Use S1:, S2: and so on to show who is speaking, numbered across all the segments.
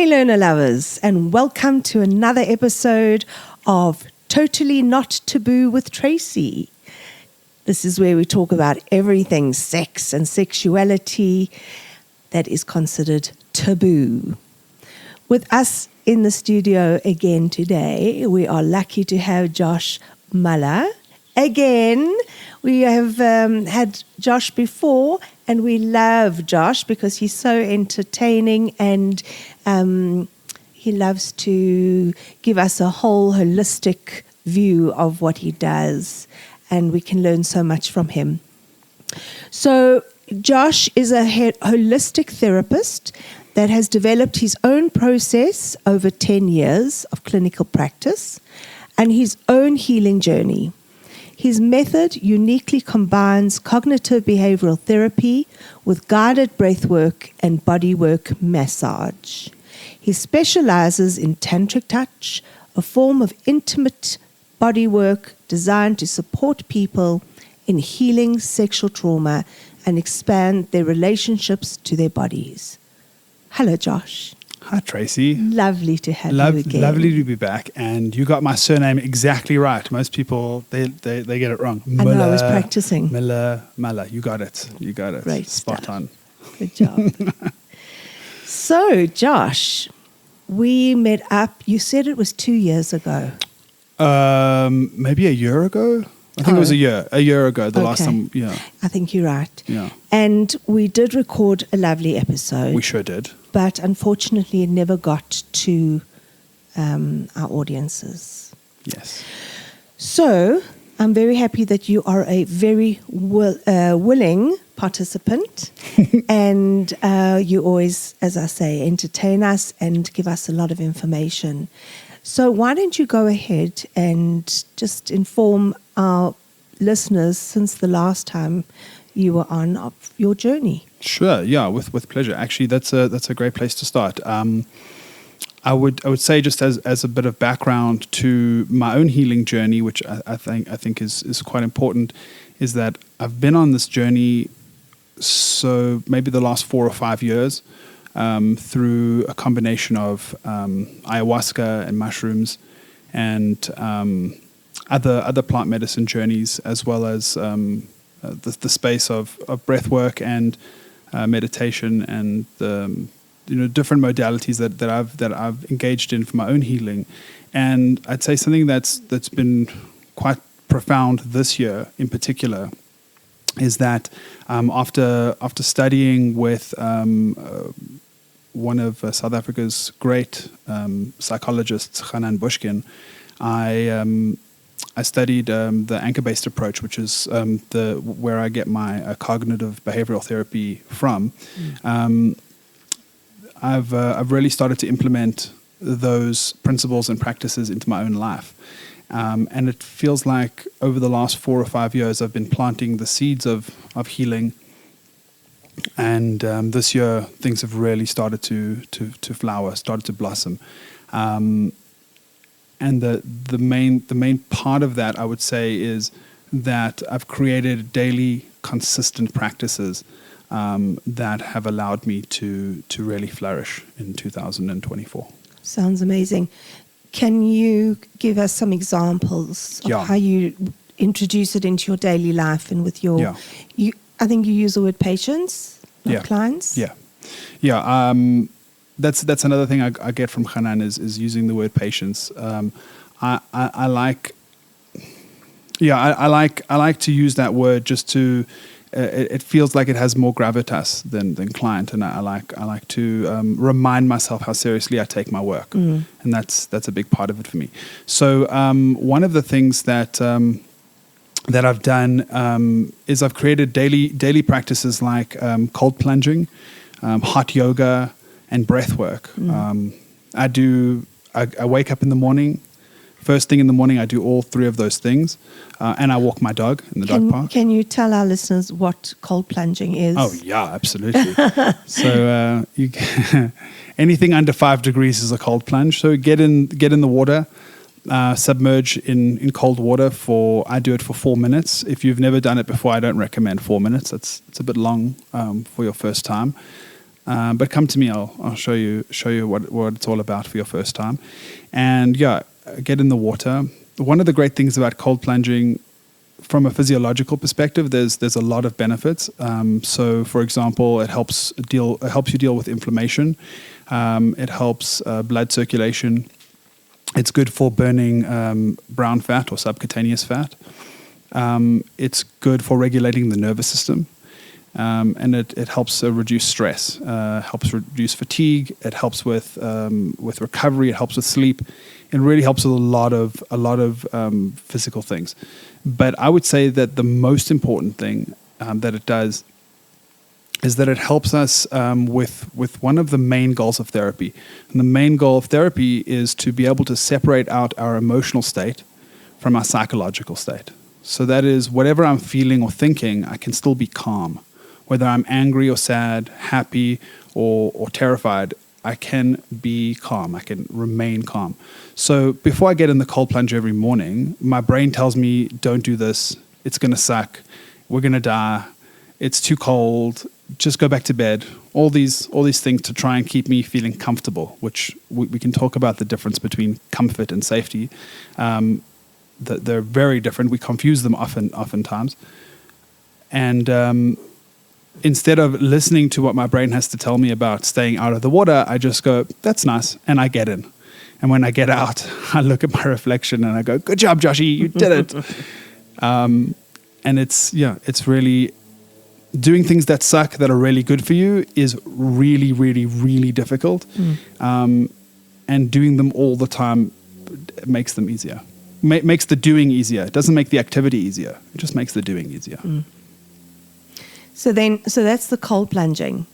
S1: learner lovers, and welcome to another episode of Totally Not Taboo with Tracy. This is where we talk about everything sex and sexuality that is considered taboo. With us in the studio again today, we are lucky to have Josh Muller. Again, we have had Josh before, and we love Josh because he's so entertaining and he loves to give us a whole holistic view of what he does, and we can learn so much from him. So Josh is a holistic therapist that has developed his own process over 10 years of clinical practice and his own healing journey. His method uniquely combines cognitive behavioral therapy with guided breathwork and bodywork massage. He specializes in Tantric touch, a form of intimate bodywork designed to support people in healing sexual trauma and expand their relationships to their bodies. Hello, Josh.
S2: Hi, Tracy.
S1: Lovely to have you again.
S2: Lovely to be back. And you got my surname exactly right. Most people, they get it wrong.
S1: Muller, I know, I was practicing.
S2: Muller. You got it.
S1: Great
S2: Spot
S1: stuff.
S2: on.
S1: Good job. So, Josh, we met up, you said it was 2 years ago.
S2: Maybe a year ago? I think it was a year ago, the last time, yeah.
S1: I think you're right.
S2: Yeah.
S1: And we did record a lovely episode.
S2: We sure did.
S1: But unfortunately, it never got to our audiences.
S2: Yes.
S1: So I'm very happy that you are a very willing participant. And you always, as I say, entertain us and give us a lot of information. So why don't you go ahead and just inform our listeners since the last time you were on of your journey?
S2: Sure, yeah, with pleasure. Actually, that's a great place to start. I would say, just as a bit of background to my own healing journey, which I think is quite important, is that I've been on this journey so maybe the last 4 or 5 years. Through a combination of ayahuasca and mushrooms and other plant medicine journeys, as well as the space of breathwork and meditation and the different modalities that I've engaged in for my own healing. And I'd say something that's been quite profound this year in particular is that after studying with one of South Africa's great psychologists, Bushkin, I studied the anchor-based approach, which is where I get my cognitive behavioral therapy from. I've really started to implement those principles and practices into my own life. And it feels like over the last 4 or 5 years, I've been planting the seeds of healing. And this year, things have really started to flower, started to blossom. And the main part of that, I would say, is that I've created daily, consistent practices that have allowed me to really flourish in 2024. Sounds
S1: amazing. Can you give us some examples of how you introduce it into your daily life and with your... I think you use the word patience with clients.
S2: Yeah. That's another thing I get from Hanan is using the word patience. I like to use that word just to. It feels like it has more gravitas than client, and I like to remind myself how seriously I take my work, and that's a big part of it for me. So one of the things that I've done is I've created daily practices like cold plunging, hot yoga, and breath work. I wake up in the morning. First thing in the morning, I do all 3 of those things, and I walk my dog in the dog park.
S1: Can you tell our listeners what cold plunging is?
S2: Oh, yeah, absolutely. So anything under 5 degrees is a cold plunge. So get in the water, submerge in cold water I do it for 4 minutes. If you've never done it before, I don't recommend 4 minits. It's a bit long for your first time. But come to me, I'll show you what it's all about for your first time. And yeah, get in the water. One of the great things about cold plunging, from a physiological perspective, there's a lot of benefits. So, for example, it helps you deal with inflammation. It helps blood circulation. It's good for burning brown fat or subcutaneous fat. It's good for regulating the nervous system. And it helps reduce stress, helps reduce fatigue. It helps with recovery. It helps with sleep. It really helps with a lot of physical things. But I would say that the most important thing that it does is that it helps us with one of the main goals of therapy. And the main goal of therapy is to be able to separate out our emotional state from our psychological state. So that is, whatever I'm feeling or thinking, I can still be calm. Whether I'm angry or sad, happy or terrified, I can be calm. I can remain calm. So before I get in the cold plunge every morning, my brain tells me, don't do this. It's going to suck. We're going to die. It's too cold. Just go back to bed. All these things to try and keep me feeling comfortable, which we can talk about the difference between comfort and safety. They're very different. We confuse them oftentimes. And instead of listening to what my brain has to tell me about staying out of the water, I just go, that's nice, and I get in. And when I get out, I look at my reflection and I go, good job, Joshy, you did it. And it's really, doing things that suck that are really good for you is really, really, really difficult. And doing them all the time makes them easier. Makes the doing easier. It doesn't make the activity easier. It just makes the doing easier.
S1: So that's the cold plunging.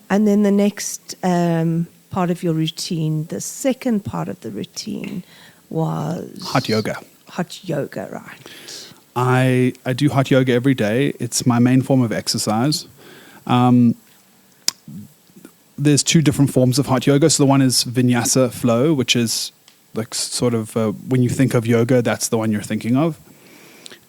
S1: And then the next part of your routine, the second part of the routine was...
S2: Hot yoga.
S1: Hot yoga, right.
S2: I do hot yoga every day. It's my main form of exercise. There's two different forms of hot yoga. So the one is vinyasa flow, which is like sort of when you think of yoga, that's the one you're thinking of.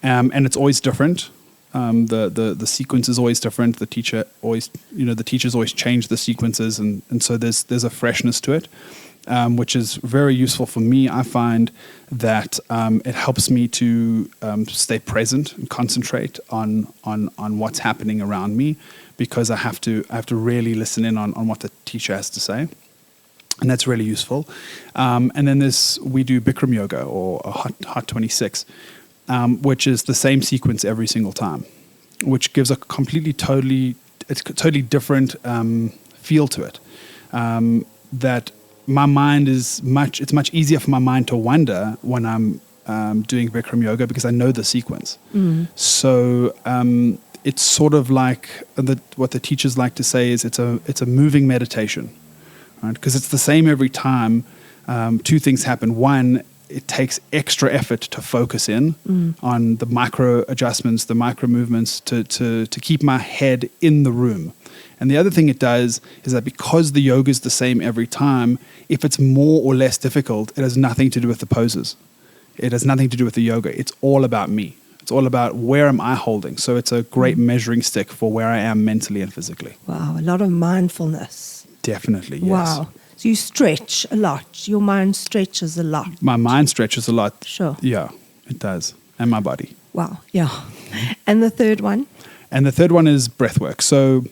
S2: And it's always different. The sequence is always different. The teachers always change the sequences, and so there's a freshness to it, which is very useful for me. I find that it helps me to stay present and concentrate on what's happening around me, because I have to really listen in on what the teacher has to say. And that's really useful. And then we do Bikram yoga or Hot 26, which is the same sequence every single time, which gives a totally different feel to it. That my mind it's much easier for my mind to wander when I'm doing Bikram yoga, because I know the sequence. So it's sort of like what the teachers like to say is it's a moving meditation. Right? Because it's the same every time. Two things happen. One, it takes extra effort to focus in on the micro adjustments, the micro movements to keep my head in the room. And the other thing it does is that because the yoga is the same every time, if it's more or less difficult, it has nothing to do with the poses. It has nothing to do with the yoga. It's all about me. It's all about where am I holding. So it's a great measuring stick for where I am mentally and physically.
S1: Wow, a lot of mindfulness.
S2: Definitely, yes.
S1: Wow. So you stretch a lot. Your mind stretches a lot.
S2: My mind stretches a lot.
S1: Sure.
S2: Yeah, it does. And my body.
S1: Wow, yeah. And the third one?
S2: And the third one is breathwork. So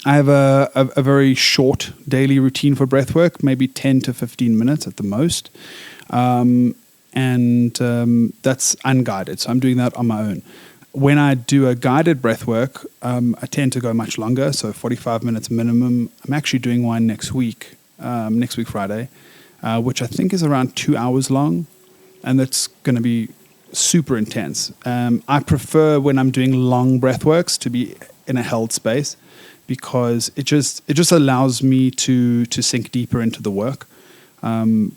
S2: I have a very short daily routine for breathwork, maybe 10 to 15 minutes at the most. And that's unguided. So I'm doing that on my own. When I do a guided breathwork, I tend to go much longer, so 45 minutes minimum. I'm actually doing one next week Friday, which I think is around 2 hours long, and that's going to be super intense. I prefer when I'm doing long breathworks to be in a held space, because it just allows me to sink deeper into the work, and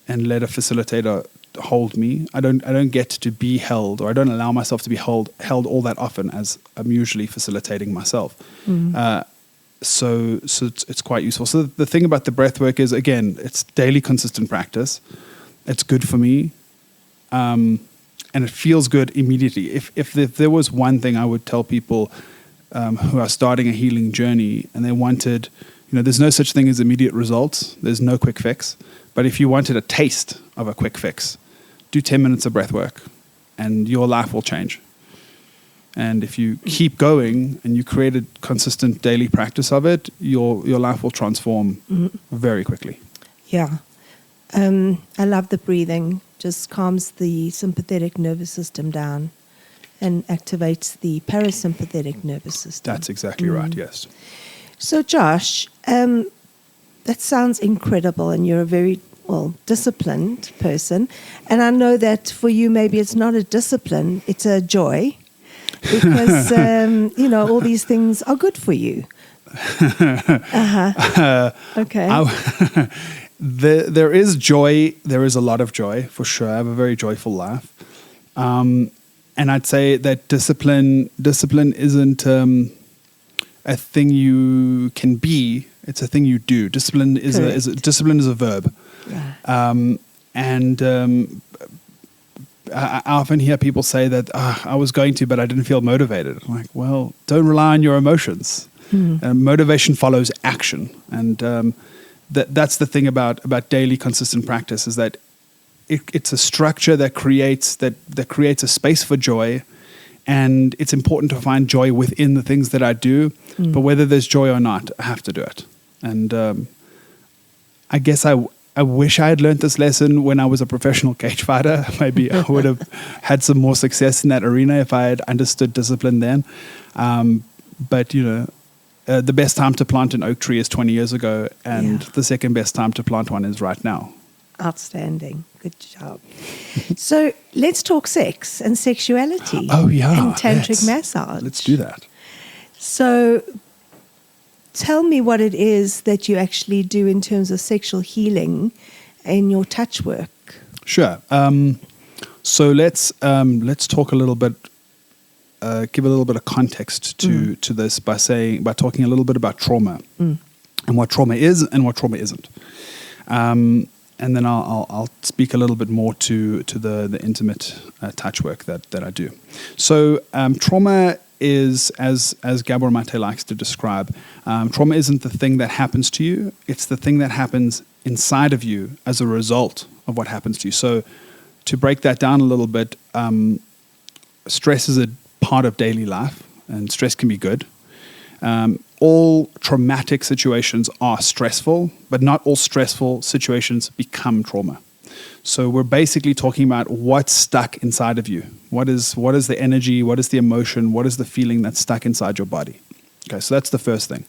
S2: let a facilitator hold me. I don't get to be held, or I don't allow myself to be held all that often, as I'm usually facilitating myself. So it's quite useful. So the thing about the breath work is, again, it's daily consistent practice. It's good for me, and it feels good immediately. If there was one thing I would tell people who are starting a healing journey, and they wanted, there's no such thing as immediate results. There's no quick fix. But if you wanted a taste of a quick fix, do 10 minutes of breath work, and your life will change. And if you keep going and you create a consistent daily practice of it, your life will transform very quickly.
S1: Yeah. I love the breathing. Just calms the sympathetic nervous system down and activates the parasympathetic nervous system.
S2: That's exactly right, yes.
S1: So, Josh, that sounds incredible, and you're a very, disciplined person. And I know that for you, maybe it's not a discipline, it's a joy, because, all these things are good for you. Okay.
S2: There is joy. There is a lot of joy, for sure. I have a very joyful life. And I'd say that discipline isn't a thing you can be. It's a thing you do. Discipline is a verb.
S1: Yeah.
S2: I often hear people say that I was going to, but I didn't feel motivated. I'm like, well, don't rely on your emotions. Motivation follows action, and that's the thing about daily consistent practice, is that it's a structure that creates a space for joy, and it's important to find joy within the things that I do. But whether there's joy or not, I have to do it. And I guess I wish I had learned this lesson when I was a professional cage fighter. Maybe I would have had some more success in that arena if I had understood discipline then. But the best time to plant an oak tree is 20 years ago, and the second best time to plant one is right now.
S1: Outstanding. Good job. So let's talk sex and sexuality.
S2: Oh, yeah.
S1: And tantric massage.
S2: Let's do that. So
S1: tell me what it is that you actually do in terms of sexual healing in your touch work.
S2: Sure. So let's talk a little bit, give a little bit of context to this by talking a little bit about trauma and what trauma is and what trauma isn't. And then I'll speak a little bit more to the intimate touch work that I do. So trauma is, as Gabor Mate likes to describe, trauma isn't the thing that happens to you. It's the thing that happens inside of you as a result of what happens to you. So to break that down a little bit, stress is a part of daily life, and stress can be good. All traumatic situations are stressful, but not all stressful situations become trauma. So we're basically talking about what's stuck inside of you. What is the energy? What is the emotion? What is the feeling that's stuck inside your body? Okay, so that's the first thing.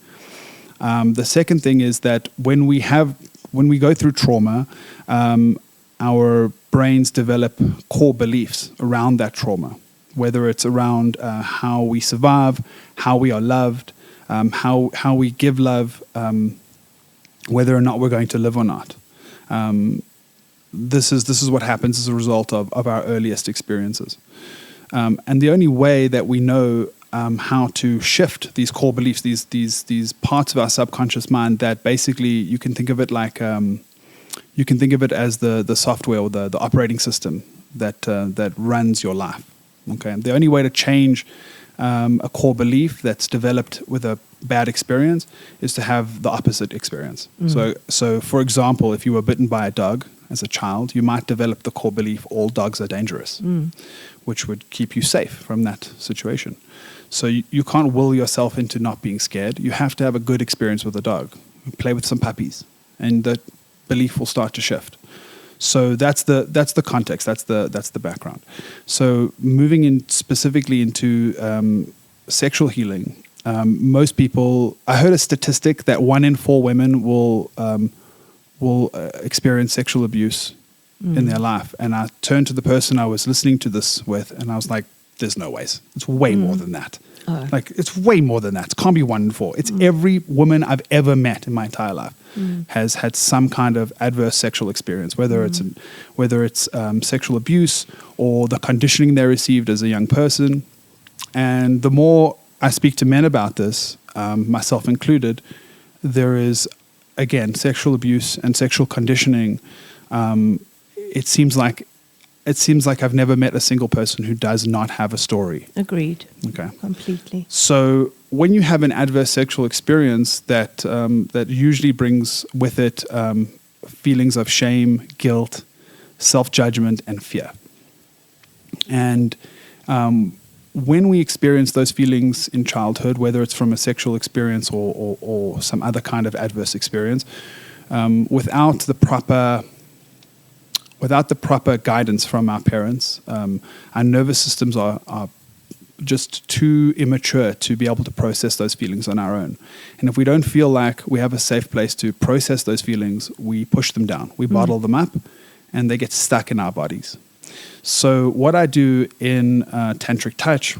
S2: The second thing is that when we go through trauma, our brains develop core beliefs around that trauma, whether it's around how we survive, how we are loved, how we give love, whether or not we're going to live or not. This is what happens as a result of our earliest experiences. And the only way that we know how to shift these core beliefs, these parts of our subconscious mind that basically you can think of it like you can think of it as the software or the operating system that runs your life. Okay, the only way to change a core belief that's developed with a bad experience is to have the opposite experience. So for example, if you were bitten by a dog as a child, you might develop the core belief all dogs are dangerous, which would keep you safe from that situation. So you can't will yourself into not being scared. You have to have a good experience with a dog. Play with some puppies, and the belief will start to shift. So that's the context. That's the background. So moving in specifically into sexual healing, most people. I heard a statistic that 1 in 4 women will experience sexual abuse in their life. And I turned to the person I was listening to this with, and I was like, "There's no ways. It's way more than that. Like it's way more than that. It can't be 1 in 4. It's every woman I've ever met in my entire life." Has had some kind of adverse sexual experience, whether it's sexual abuse or the conditioning they received as a young person. And the more I speak to men about this, myself included, there is, again, sexual abuse and sexual conditioning. It seems like it seems like I've never met a single person who does not have a story.
S1: Agreed.
S2: Okay.
S1: Completely.
S2: So when you have an adverse sexual experience that that usually brings with it feelings of shame, guilt, self-judgment, and fear. And when we experience those feelings in childhood, whether it's from a sexual experience or some other kind of adverse experience, without the proper guidance from our parents, our nervous systems are just too immature to be able to process those feelings on our own. And if we don't feel like we have a safe place to process those feelings, we push them down, we bottle them up, and they get stuck in our bodies. So what I do in Tantric Touch,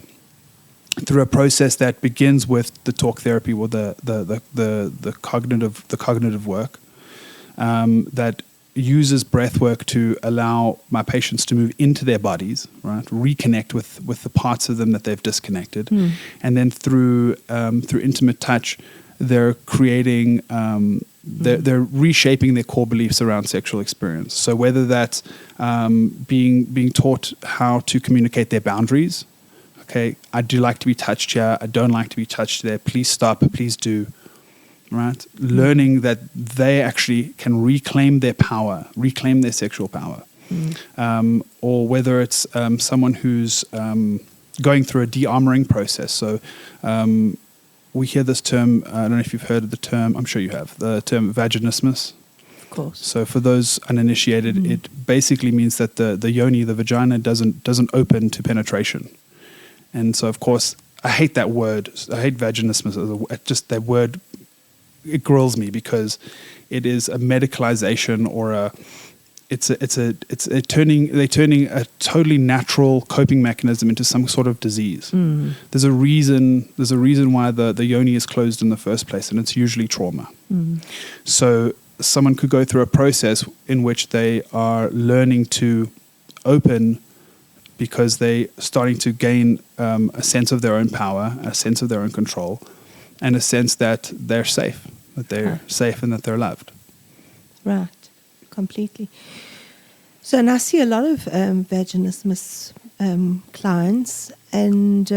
S2: through a process that begins with the talk therapy or the cognitive work, that uses breathwork to allow my patients to move into their bodies, right? Reconnect with the parts of them that they've disconnected, and then through intimate touch, they're creating. They're reshaping their core beliefs around sexual experience. So whether that's being taught how to communicate their boundaries, okay, I do like to be touched here, I don't like to be touched there, please stop, please do, right? Learning that they actually can reclaim their power, reclaim their sexual power. Or whether it's someone who's going through a de-armoring process. So we hear this term, I don't know if you've heard of the term, I'm sure you have, the term vaginismus.
S1: Of course.
S2: So for those uninitiated, it basically means that the yoni, the vagina, doesn't open to penetration. And so, of course, I hate that word. I hate vaginismus. Just that word, it grills me because it is a medicalization or they're turning a totally natural coping mechanism into some sort of disease. There's a reason why the yoni is closed in the first place, and it's usually trauma. So someone could go through a process in which they are learning to open because they're starting to gain a sense of their own power, a sense of their own control, and a sense that they're safe, safe and that they're loved.
S1: Right, completely. So, and I see a lot of vaginismus clients, and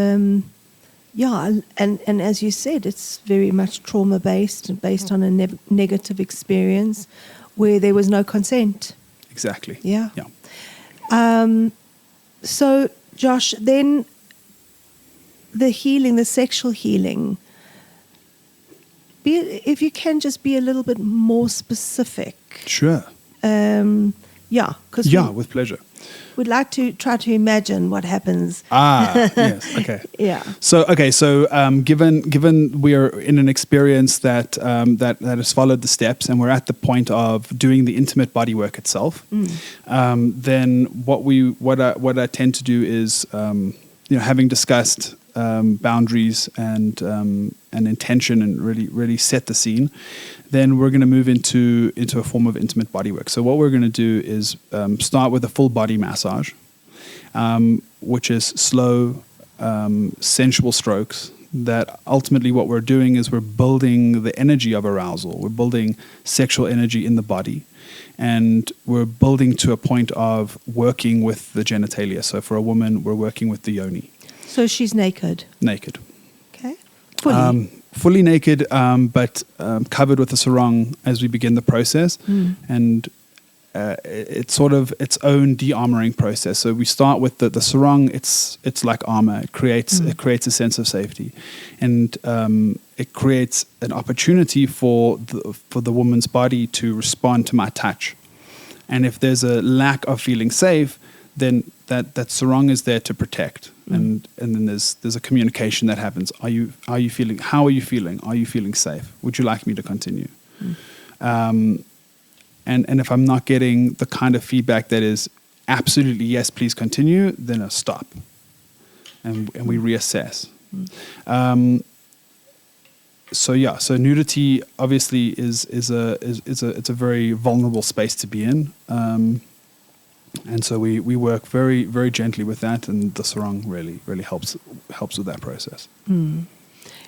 S1: and as you said, it's very much trauma-based and based on a negative experience where there was no consent.
S2: Exactly.
S1: Yeah.
S2: Yeah.
S1: So, Josh, then the healing, the sexual healing, if you can just be a little bit more specific.
S2: Sure. With pleasure.
S1: We'd like to try to imagine what happens.
S2: Yes, okay.
S1: Yeah.
S2: So given we are in an experience that has followed the steps, and we're at the point of doing the intimate bodywork itself, then what I tend to do is, having discussed boundaries and intention and really set the scene, then we're going to move into a form of intimate bodywork. So what we're going to do is start with a full body massage, which is slow, sensual strokes that ultimately what we're doing is we're building the energy of arousal. We're building sexual energy in the body. And we're building to a point of working with the genitalia. So for a woman, we're working with the yoni. So
S1: she's naked?
S2: Naked.
S1: Okay. Fully?
S2: Fully naked, but covered with a sarong as we begin the process. And it's sort of its own de-armoring process. So we start with the sarong. It's like armor. It creates a sense of safety, and it creates an opportunity for the woman's body to respond to my touch. And if there's a lack of feeling safe, then that sarong is there to protect. And then there's a communication that happens. Are you feeling? How are you feeling? Are you feeling safe? Would you like me to continue? And if I'm not getting the kind of feedback that is absolutely yes, please continue, then I stop, and we reassess. So nudity obviously is a very vulnerable space to be in, and so we work very very gently with that, and the sarong really helps with that process.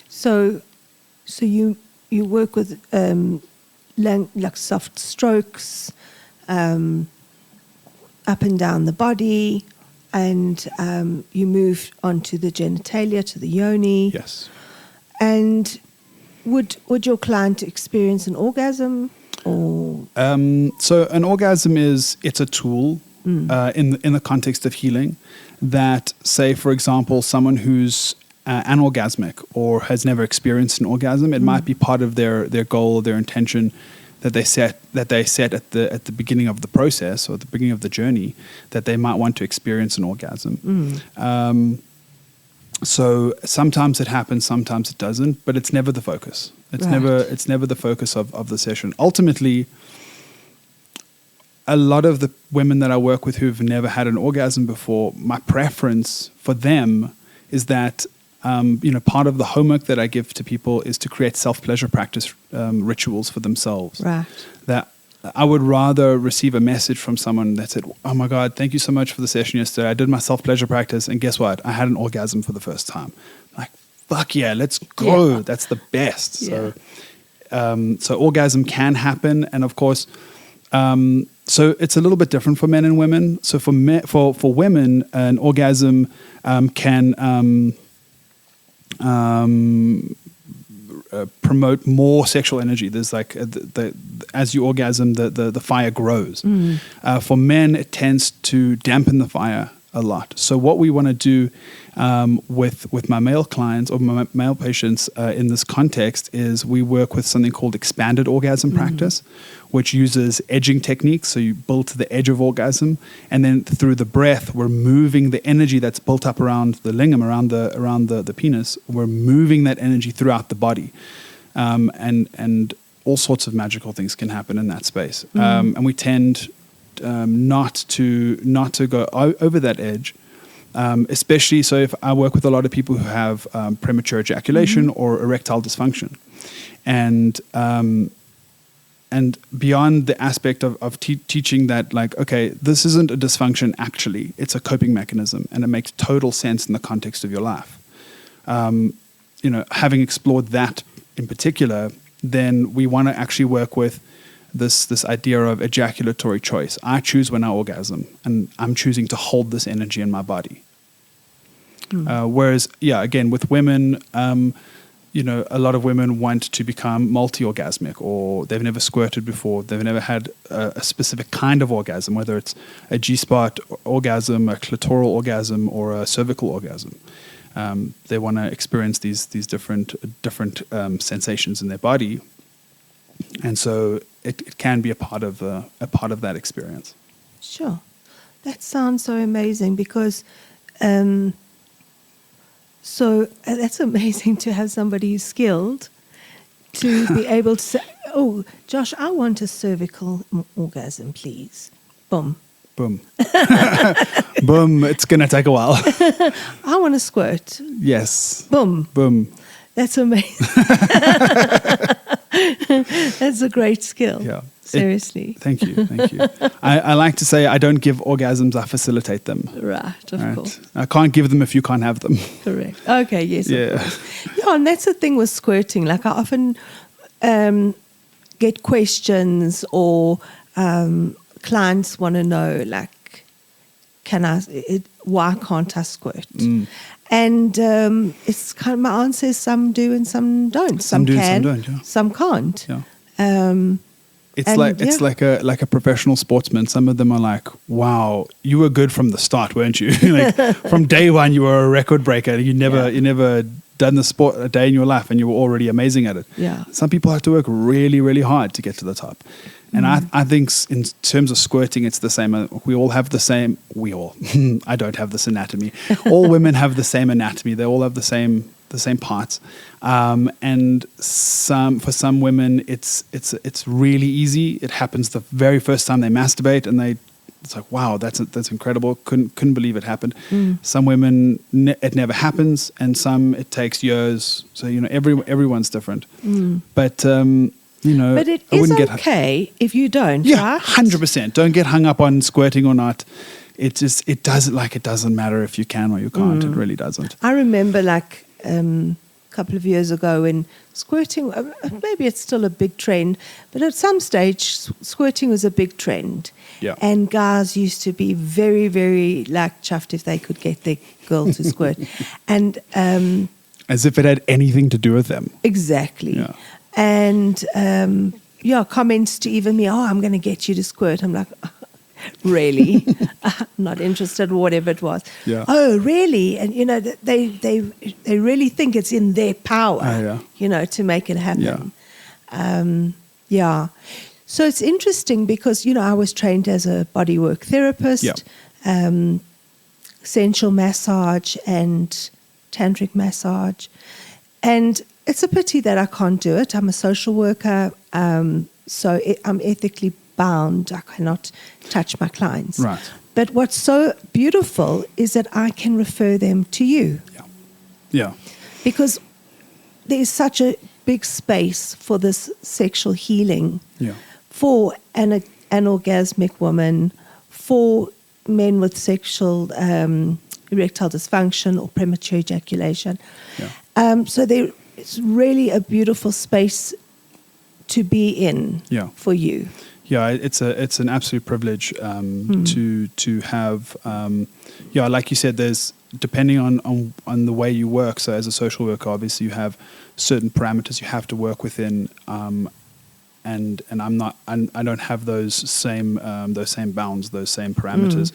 S1: So you work with like soft strokes, up and down the body, and you move onto the genitalia, to the yoni.
S2: Yes.
S1: And would your client experience an orgasm, or?
S2: So an orgasm it's a tool in the context of healing that, say, for example, someone who's anorgasmic or has never experienced an orgasm, it might be part of their goal, their intention that they set at the beginning of the process or the beginning of the journey, that they might want to experience an orgasm. So sometimes it happens, sometimes it doesn't, but it's never the focus. It's never the focus of the session. Ultimately, a lot of the women that I work with who've never had an orgasm before, my preference for them is that part of the homework that I give to people is to create self-pleasure practice rituals for themselves.
S1: Right.
S2: That I would rather receive a message from someone that said, "Oh my God, thank you so much for the session yesterday. I did my self-pleasure practice, and guess what? I had an orgasm for the first time." Like, fuck yeah, let's go. Yeah. That's the best.
S1: Yeah.
S2: So orgasm can happen, and of course, so it's a little bit different for men and women. So for women, an orgasm can promote more sexual energy. There's like as you orgasm, the fire grows. For men, it tends to dampen the fire a lot. So what we want to do with my male clients or my male patients in this context is we work with something called expanded orgasm practice, which uses edging techniques. So you build to the edge of orgasm, and then through the breath, we're moving the energy that's built up around the lingam, around the penis. We're moving that energy throughout the body, and all sorts of magical things can happen in that space. And we tend not to go over that edge, especially so if I work with a lot of people who have premature ejaculation or erectile dysfunction, and beyond the aspect of teaching that, like, okay, this isn't a dysfunction actually, it's a coping mechanism, and it makes total sense in the context of your life. Having explored that in particular, then we want to actually work with this idea of ejaculatory choice. I choose when I orgasm, and I'm choosing to hold this energy in my body. Whereas, again, with women, a lot of women want to become multi-orgasmic, or they've never squirted before, they've never had a specific kind of orgasm, whether it's a G-spot orgasm, a clitoral orgasm, or a cervical orgasm. They want to experience these different sensations in their body, and so it can be a part of that experience.
S1: Sure, that sounds so amazing because. So that's amazing to have somebody who's skilled to be able to say, "Oh, Josh, I want a cervical orgasm, please." Boom.
S2: Boom. Boom. It's going to take a while.
S1: I want to squirt.
S2: Yes.
S1: Boom.
S2: Boom.
S1: That's amazing. That's a great skill.
S2: Yeah.
S1: Seriously.
S2: Thank you. I like to say I don't give orgasms, I facilitate them.
S1: Right, of course.
S2: I can't give them if you can't have them.
S1: Correct. Okay, yes.
S2: Yeah.
S1: Yeah, and that's the thing with squirting. Like I often get questions or clients want to know, like, why can't I squirt? And it's kind of, my answer is some do and some don't. Some
S2: do
S1: can,
S2: and some don't, yeah.
S1: Some can't.
S2: Yeah. It's like a professional sportsman. Some of them are like, "Wow, you were good from the start, weren't you? Like from day one, you were a record breaker. You never done the sport a day in your life, and you were already amazing at it."
S1: Yeah.
S2: Some people have to work really, really hard to get to the top. And I think in terms of squirting, it's the same. We all have the same. I don't have this anatomy. All women have the same anatomy. They all have the same parts. And for some women, it's really easy. It happens the very first time they masturbate, and it's like, wow, that's incredible. Couldn't believe it happened. Some women it never happens, and some it takes years. So everyone's different. But
S1: but it is okay if you don't.
S2: Yeah,
S1: right?
S2: 100%. Don't get hung up on squirting or not. It doesn't matter if you can or you can't. It really doesn't.
S1: I remember couple of years ago when squirting, maybe it's still a big trend, but at some stage, squirting was a big trend.
S2: Yeah.
S1: And guys used to be very, very chuffed if they could get their girl to squirt. And
S2: as if it had anything to do with them.
S1: exactly.
S2: Yeah.
S1: And comments to even me, I'm going to get you to squirt. I'm like, really? Not interested, or whatever it was.
S2: Yeah.
S1: Oh, really? And they really think it's in their power, to make it happen. So it's interesting because I was trained as a bodywork therapist, sensual massage and tantric massage, and it's a pity that I can't do it. I'm a social worker, so I'm ethically bound. I cannot touch my clients.
S2: Right.
S1: But what's so beautiful is that I can refer them to you.
S2: Yeah.
S1: Because there's such a big space for this sexual healing for an orgasmic woman, for men with sexual erectile dysfunction or premature ejaculation. So it's really a beautiful space to be in for you.
S2: Yeah, it's an absolute privilege to have. Like you said, there's depending on the way you work. So as a social worker, obviously you have certain parameters you have to work within, and I don't have those same bounds, those same parameters,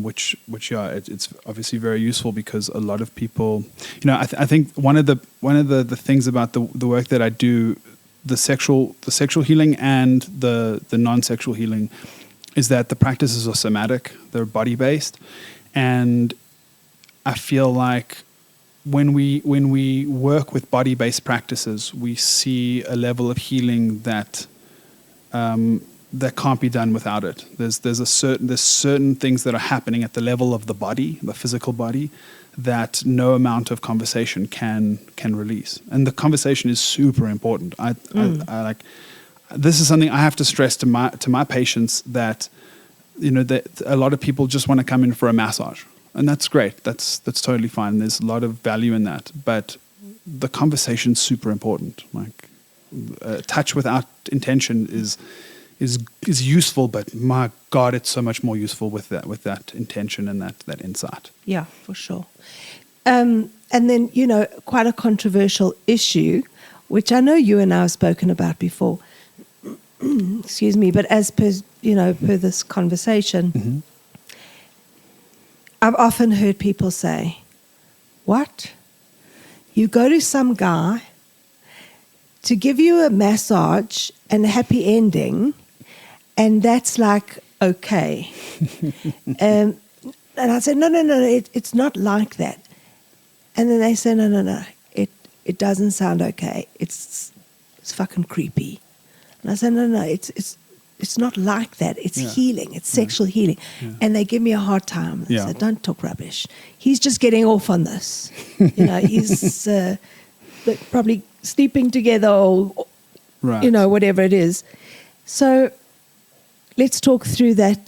S2: which it's obviously very useful because a lot of people, I think one of the things about the work that I do. The sexual healing and the non-sexual healing is that the practices are somatic, they're body-based, and I feel like when we work with body-based practices, we see a level of healing that can't be done without it. There's certain things that are happening at the level of the body, the physical body, that no amount of conversation can release, and the conversation is super important. I like this is something I have to stress to my patients that that a lot of people just want to come in for a massage, and that's great. That's totally fine. There's a lot of value in that, but the conversation's super important. Like touch without intention is useful, but my God, it's so much more useful with that intention and that insight.
S1: Yeah, for sure. And then, quite a controversial issue, which I know you and I have spoken about before. Excuse me, but as per this conversation, I've often heard people say, "What? You go to some guy to give you a massage and a happy ending, and that's like okay." And I said, no, it's not like that. And then they say, no, it doesn't sound okay. It's fucking creepy. And I said, no, it's not like that. It's healing. It's sexual healing. Yeah. And they give me a hard time. They say, don't talk rubbish. He's just getting off on this. He's probably sleeping together or, whatever it is. So let's talk through that,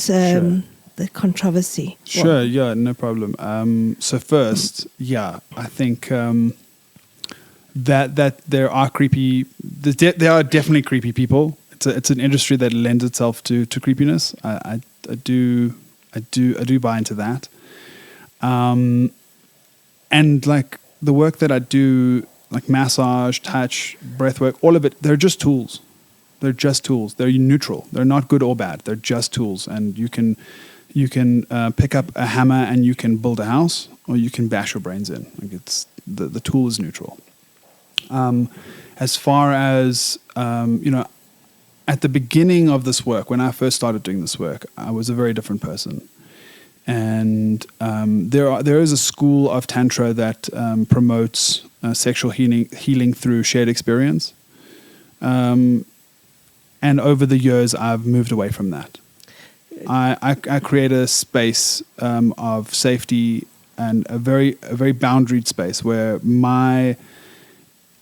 S1: the controversy.
S2: Sure, no problem. So first, I think that there are definitely creepy people. It's an industry that lends itself to creepiness. I do buy into that. And like the work that I do, like massage, touch, breathwork, all of it, they're just tools. They're just tools. They're neutral. They're not good or bad. They're just tools. And you can pick up a hammer and you can build a house, or you can bash your brains in. Like it's the tool is neutral. As far as at the beginning of this work, when I first started doing this work, I was a very different person. And there is a school of Tantra that promotes sexual healing through shared experience. And over the years, I've moved away from that. I create a space of safety and a very boundaried space where my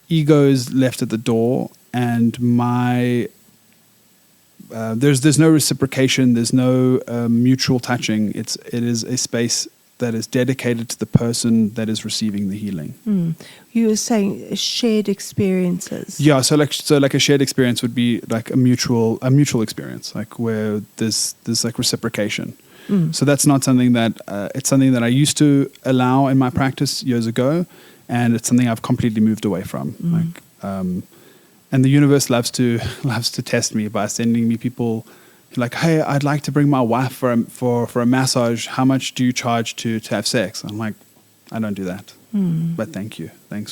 S2: ego is left at the door, and my there's no reciprocation, there's no mutual touching. It is a space that is dedicated to the person that is receiving the healing.
S1: You were saying shared experiences.
S2: Yeah, so like a shared experience would be like a mutual experience, like where there's like reciprocation. So that's not something that it's something that I used to allow in my practice years ago, and it's something I've completely moved away from. And the universe loves to test me by sending me people like, hey, I'd like to bring my wife for a massage. How much do you charge to have sex? I'm like, I don't do that. But thank you. Thanks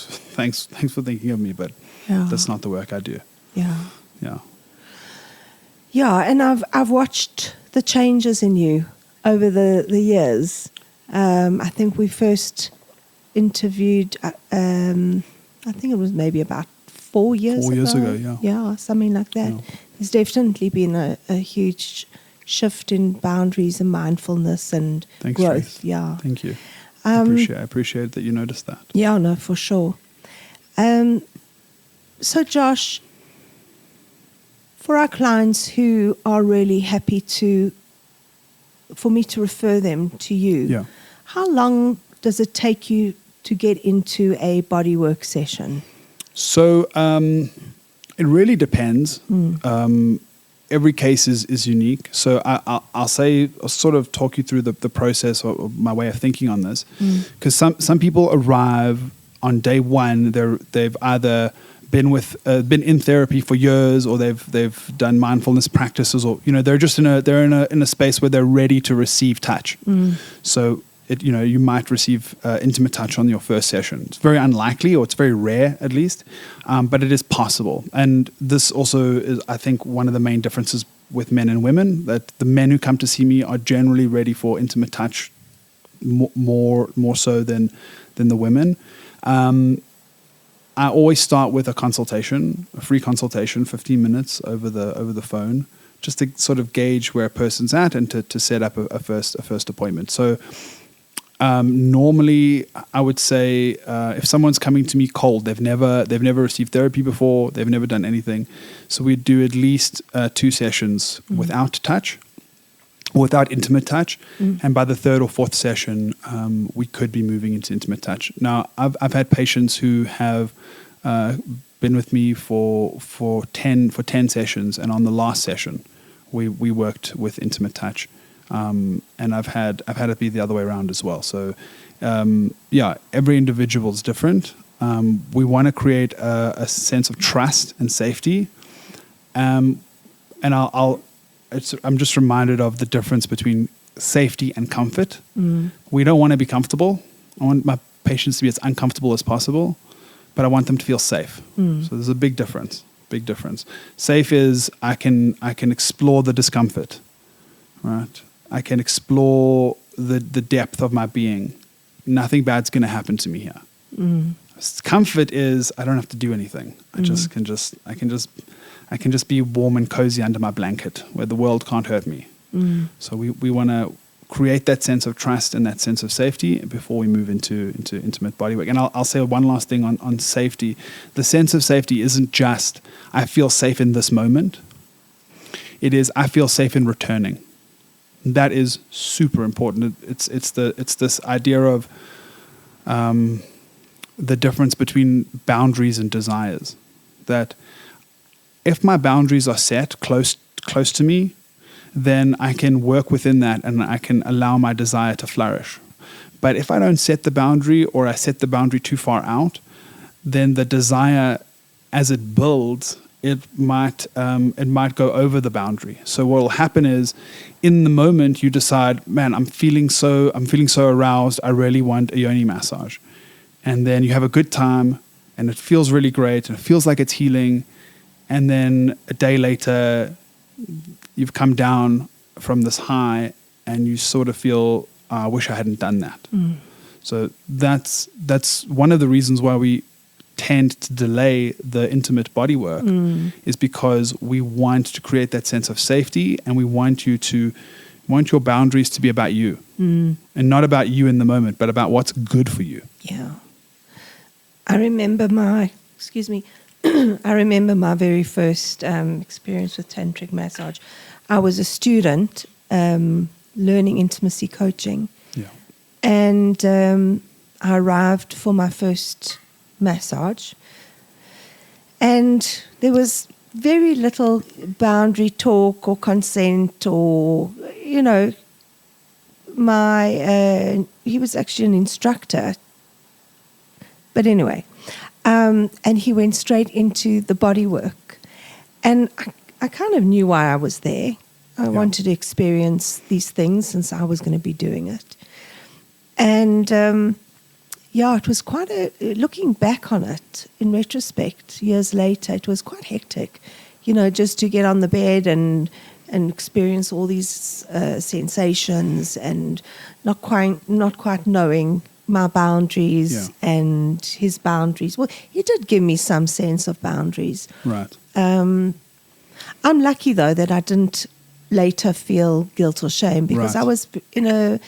S2: for thinking of me. But that's not the work I do.
S1: Yeah.
S2: Yeah.
S1: Yeah, and I've watched the changes in you over the years. I think we first interviewed, I think it was maybe about 4 years ago.
S2: 4 years ago,
S1: Yeah, something like that.
S2: Yeah.
S1: There's definitely been a huge shift in boundaries and mindfulness and
S2: Thanks,
S1: growth.
S2: Trace.
S1: Yeah.
S2: Thank you. I appreciate that you noticed that.
S1: Yeah, no, for sure. So Josh, for our clients who are really happy for me to refer them to you, how long does it take you to get into a bodywork session?
S2: So it really depends. Every case is unique. So I'll sort of talk you through the process or my way of thinking on this. Because some people arrive on day one, they've either been in therapy for years, or they've done mindfulness practices, or they're just in a space where they're ready to receive touch. So you might receive intimate touch on your first session. It's very unlikely, or it's very rare at least, but it is possible. And this also is, I think, one of the main differences with men and women, that the men who come to see me are generally ready for intimate touch more so than the women. I always start with a free consultation, 15 minutes over the phone, just to sort of gauge where a person's at and to set up a first appointment. So normally, I would say if someone's coming to me cold, they've never received therapy before, they've never done anything, so we do at least 2 sessions without touch, without intimate touch, and by the 3rd or 4th session, we could be moving into intimate touch. Now, I've had patients who have been with me for 10 sessions, and on the last session, we worked with intimate touch. And I've had it be the other way around as well. So, every individual is different. We want to create a sense of trust and safety. And I'm just reminded of the difference between safety and comfort. We don't want to be comfortable. I want my patients to be as uncomfortable as possible, but I want them to feel safe. So there's a big difference. Safe is I can explore the discomfort, right? I can explore the depth of my being. Nothing bad's going to happen to me here. Comfort is I don't have to do anything. I can just be warm and cozy under my blanket where the world can't hurt me. So we want to create that sense of trust and that sense of safety before we move into intimate bodywork. And I'll say one last thing on safety. The sense of safety isn't just I feel safe in this moment. It is I feel safe in returning. That is super important. It's this idea of the difference between boundaries and desires. That if my boundaries are set close to me, then I can work within that and I can allow my desire to flourish. But if I don't set the boundary, or I set the boundary too far out, then the desire, as it builds, it might go over the boundary. So what will happen is, in the moment, you decide, man, I'm feeling so aroused. I really want a yoni massage, and then you have a good time, and it feels really great, and it feels like it's healing. And then a day later, you've come down from this high, and you sort of feel, I wish I hadn't done that. So that's one of the reasons why we tend to delay the intimate body work, is because we want to create that sense of safety, and we want your boundaries to be about you, and not about you in the moment, but about what's good for you.
S1: Yeah. I remember my very first experience with Tantric massage. I was a student learning intimacy coaching.
S2: Yeah.
S1: And I arrived for my first massage. And there was very little boundary talk or consent or, he was actually an instructor. But anyway, and he went straight into the Bodywork. And I kind of knew why I was there. I wanted to experience these things since I was going to be doing it. And it was looking back on it in retrospect, years later, it was quite hectic, just to get on the bed and experience all these sensations and not quite knowing my boundaries and his boundaries. Well, he did give me some sense of boundaries.
S2: Right.
S1: I'm lucky though that I didn't later feel guilt or shame because I was at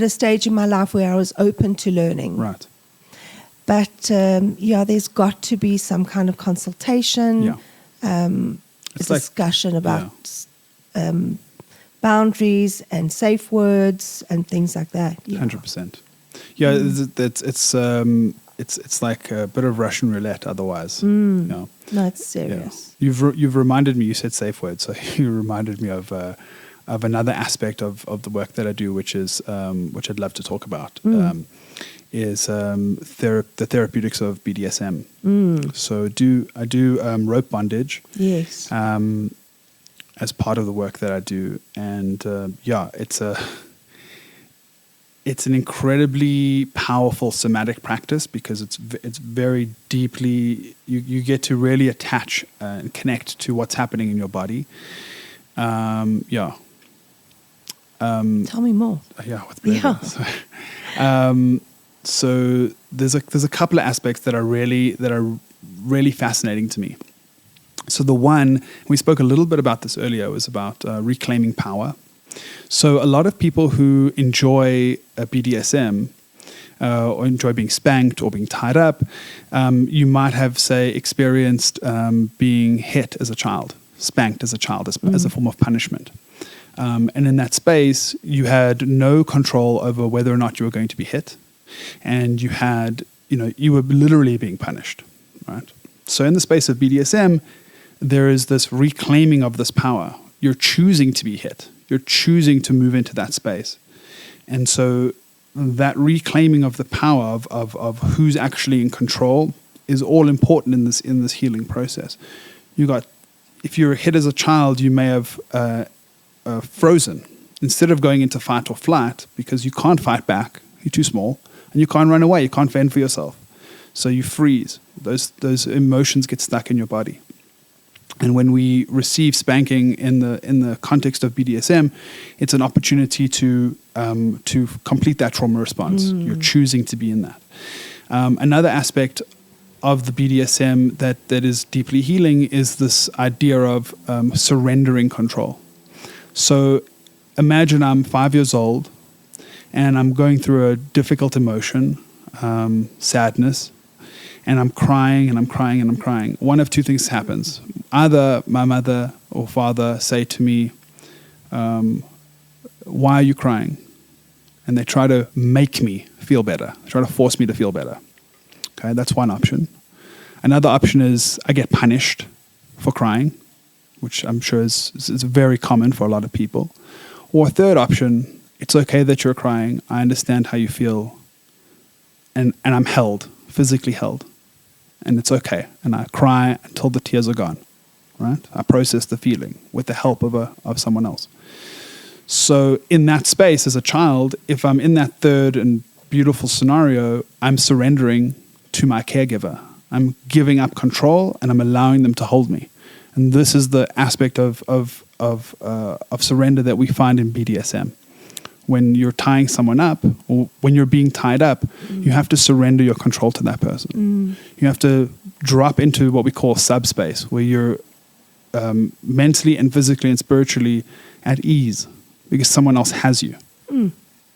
S1: a stage in my life where I was open to learning.
S2: Right.
S1: But there's got to be some kind of consultation, a discussion about boundaries and safe words and things like that.
S2: 100%. Yeah, it's like a bit of Russian roulette otherwise.
S1: No, it's serious.
S2: Yeah. You've reminded me, you said safe word, so you reminded me of another aspect of the work that I do, which is which I'd love to talk about, is the therapeutics of BDSM. So I do rope bondage.
S1: Yes.
S2: As part of the work that I do, and it's an incredibly powerful somatic practice because it's very deeply, you get to really attach and connect to what's happening in your body.
S1: Tell me more.
S2: Yeah, with pleasure. Yeah. So there's a couple of aspects that are really fascinating to me. So the one, we spoke a little bit about this earlier, was about reclaiming power. So a lot of people who enjoy BDSM or enjoy being spanked or being tied up, you might have, say, experienced being hit as a child, spanked as a child as a form of punishment. And in that space, you had no control over whether or not you were going to be hit. And you had, you were literally being punished, right? So in the space of BDSM, there is this reclaiming of this power. You're choosing to be hit. You're choosing to move into that space. And so that reclaiming of the power of who's actually in control is all important in this healing process. If you were hit as a child, you may have frozen. Instead of going into fight or flight, because you can't fight back, you're too small, and you can't run away, you can't fend for yourself. So you freeze. Those emotions get stuck in your body. And when we receive spanking in the context of BDSM, it's an opportunity to complete that trauma response. You're choosing to be in that. Another aspect of the BDSM that is deeply healing is this idea of surrendering control. So imagine I'm 5 years old and I'm going through a difficult emotion, sadness, and I'm crying and I'm crying and I'm crying. One of two things happens. Either my mother or father say to me, why are you crying? And they try to make me feel better. They try to force me to feel better. Okay, that's one option. Another option is I get punished for crying, which I'm sure is very common for a lot of people. Or a third option, it's okay that you're crying. I understand how you feel. And I'm held, physically held. And it's okay. And I cry until the tears are gone. Right? I process the feeling with the help of someone else. So in that space as a child, if I'm in that third and beautiful scenario, I'm surrendering to my caregiver. I'm giving up control and I'm allowing them to hold me. And this is the aspect of surrender that we find in BDSM. When you're tying someone up or when you're being tied up, you have to surrender your control to that person. You have to drop into what we call subspace, where you're mentally and physically and spiritually at ease because someone else has you.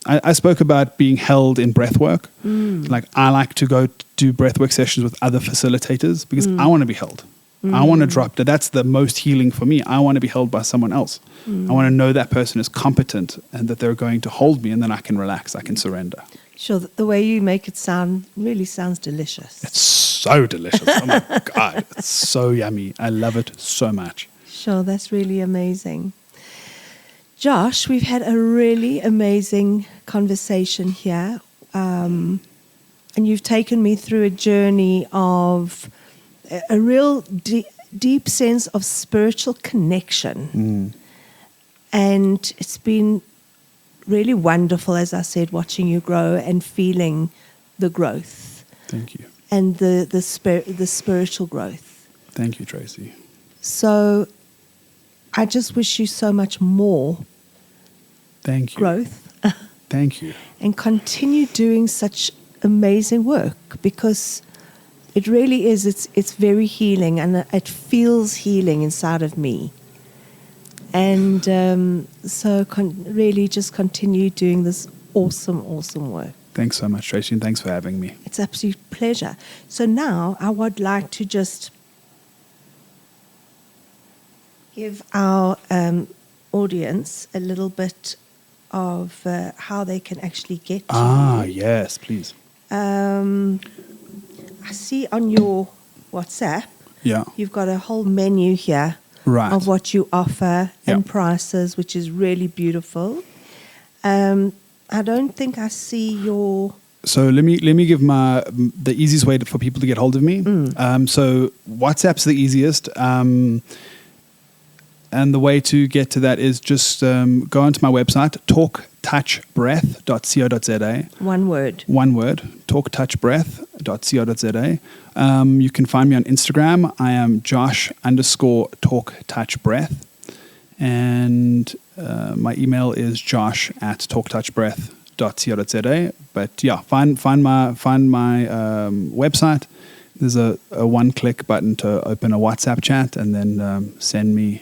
S2: I spoke about being held in breathwork. Like I like to go do breathwork sessions with other facilitators because I want to be held. I want to drop that. That's the most healing for me. I want to be held by someone else. I want to know that person is competent and that they're going to hold me, and then I can relax. I can surrender.
S1: Sure, the way you make it sound really sounds delicious.
S2: It's so delicious. Oh my God. It's so yummy. I love it so much.
S1: Sure, that's really amazing. Josh, we've had a really amazing conversation here. And you've taken me through a journey of a real deep sense of spiritual connection. And it's been really wonderful, as I said, watching you grow and feeling the growth.
S2: Thank you.
S1: And the spiritual growth.
S2: Thank you, Tracy.
S1: So I just wish you so much more
S2: Thank you.
S1: growth.
S2: Thank you.
S1: And continue doing such amazing work, because it really is, it's very healing, and it feels healing inside of me. And so really just continue doing this awesome work.
S2: Thanks so much, Tracy, and thanks for having me.
S1: It's an absolute pleasure. So now I would like to just give our audience a little bit of how they can actually get to you.
S2: Yes, please.
S1: I see on your WhatsApp, you've got a whole menu here of what you offer and prices, which is really beautiful. I don't think I see your...
S2: So let me give the easiest way for people to get hold of me. So WhatsApp's the easiest. And the way to get to that is just go onto my website, talktouchbreath.co.za.
S1: One word,
S2: talktouchbreath.co.za. You can find me on Instagram. I am Josh_talktouchbreath. And my email is josh@talktouchbreath.co.za. But yeah, find my website. There's a one-click button to open a WhatsApp chat, and then send me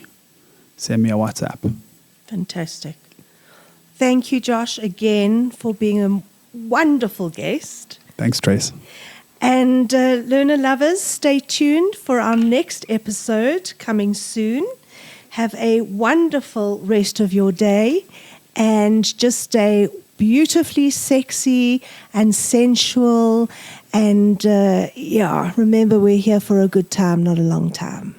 S2: a WhatsApp.
S1: Fantastic. Thank you, Josh, again for being a wonderful guest.
S2: Thanks, Trace.
S1: And learner lovers, stay tuned for our next episode coming soon. Have a wonderful rest of your day, and just stay beautifully sexy and sensual. And remember, we're here for a good time, not a long time.